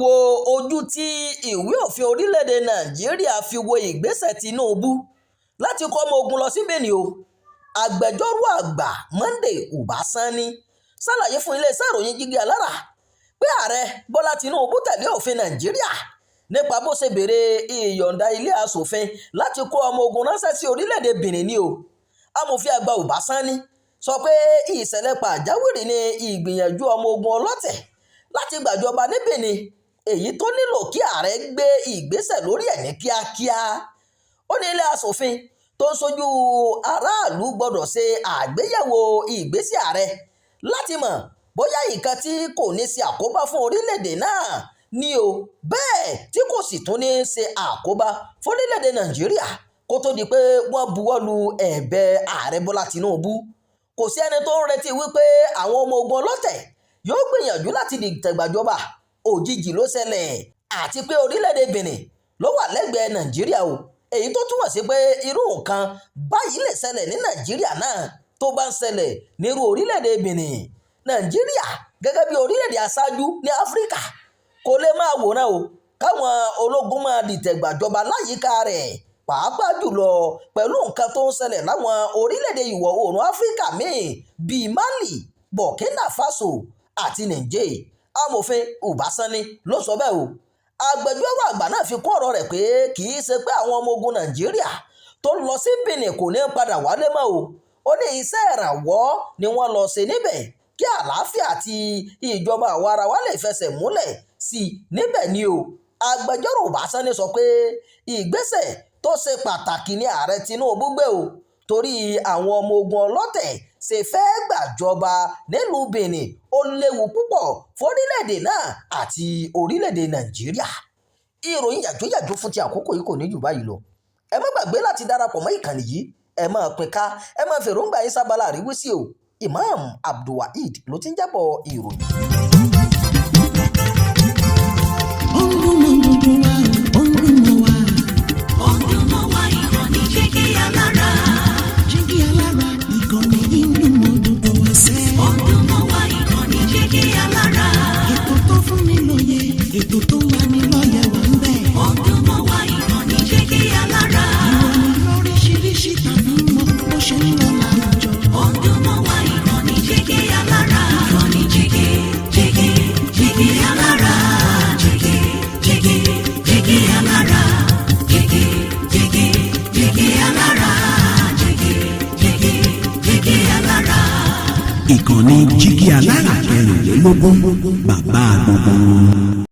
wo ojú tí ìwé òfin orílẹ̀-èdè Nàìjíríà fi wo ìgbésẹ̀ Tinubu láti kó ọmọ ogun lọ sí Benin o, agbẹjọ́rò àgbà Monday Ubasanni ṣàlàyé fún iléeṣẹ́ ìròyìn Jígí Alára pé ààrẹ Bọ́lá Tinubu tẹ̀lé òfin Nàìjíríà nípa bó ṣe béèrè ìyọ̀ǹda ilé aṣòfin láti kó ọmọ ogun ránṣẹ́ sí orílẹ̀-èdè Benin ni o. Amòfin àgbà Ubasanni sọ pé ìṣẹ̀lẹ̀ pàjáwìrì ni ìgbìyànjú ọmọ ogun ọlọ́tẹ̀ láti gbàjọba ní Benin, èyí tó nílò kí ààrẹ gbé ìgbésẹ̀ lórí ẹ̀ ní kíákíá. Ó ní ilé aṣòfin tó ń ṣojú aráàlú gbọ́dọ̀ ṣe àgbéyẹ̀wò ìgbésẹ̀ ààrẹ láti mọ̀ bóyá nǹkan tí kò ní ṣe àkóbá fún orílẹ̀-èdè náà ni o, bẹ́ẹ̀ tí kò sì tún ní ṣe àkóbá fún orílẹ̀-èdè Nàìjíríà kó tó di pé wọ́n buwọ́ lu ẹ̀bẹ̀ ààrẹ Bọ́lá Tinubu. Kò sí ẹni tó ń retí wípé àwọn ọmọ ogun ọlọ́tẹ̀ yóò gbìyànjú láti dìtẹ̀gbàjọba, òjijì ló ṣẹlẹ̀, àti pé orílẹ̀-èdè Benin ló wà lẹ́gbẹ̀ẹ́ Nàìjíríà o, èyí tó túmọ̀ sí pé irú nǹkan báyìí lè ṣẹlẹ̀ ní Nàìjíríà náà tó bá ń ṣẹlẹ̀ nírú orílẹ̀-èdè Benin. Nàìjíríà gẹ́gẹ́ bí orílẹ̀-èdè aṣáájú ní Áfíríkà kò lè máa wòran o káwọn ológun máa dìtẹ̀gbàjọba láyìíká rẹ̀, pàápàá jùlọ pẹ̀lú nǹkan tó ń ṣẹlẹ̀ láwọn orílẹ̀-èdè ìwọ̀ oòrùn Áfíríkà míì bíi Mali, Burkina Faso àti Niger. Amòfin Ubasanni ló sọ bẹ́ẹ̀ o. Agbẹjọ́rò àgbà náà fi kún ọ̀rọ̀ rẹ̀ pé kì í ṣe pé àwọn ọmọ ogun Nàìjíríà tó ń lọ sí Benin kò ní padà wálé mọ́ o. Ó ní iṣẹ́ ìrànwọ́ ni wọ́n lọ ṣe níbẹ̀ kí àlàáfíà àti ìjọba àwa ara wa lè fẹsẹ̀ múlẹ̀ sí i níbẹ̀ ni o. Agbẹjọ́rò Ubasanni sọ pé ìgbésẹ̀ tó ṣe pàtàkì ni ààrẹ Tinubu gbé o, torí àwọn ọmọ ogun ọlọ́tẹ̀ ṣe fẹ́ gbàjọba nílùú Benin ó léwu púpọ̀ fórílẹ̀-èdè náà àti orílẹ̀-èdè Nàìjíríà. Ìròyìn yàjóyàjó fún ti àkókò yìí kò ní jù báyìí lọ. Ẹ má gbàgbé láti darapọ̀ mọ́ ìkànnì yìí, ẹ máa pín ká, ẹ máa fèròǹgbà yín sábàlá àríwísí o. Imam Abdulwaheed ló ti ń jábọ̀ ìròyìn. Jígí Alára ìkànnì ìlúmọ̀ọ́dúndún ẹsẹ̀. Ọ̀dùnmọ̀wá ìkànnì Jígí Alára. Ètò tó fún ni lóye, ètò tó ń lani lọ́yẹ̀ wà ń bẹ̀. Ọ̀dùnmọ̀wá ìkànnì Jígí Alára. Ìròyìn lóríṣiríṣi tàbí mọ bó ṣe ń lọ láwùjọ. Ọ̀dùnmọ̀wá ìkànnì Jígí Alára. Ìkànnì Jígí Alára. Jígí Alára. Ìkànnì Jígí Alára 24, bàbá gbogbo.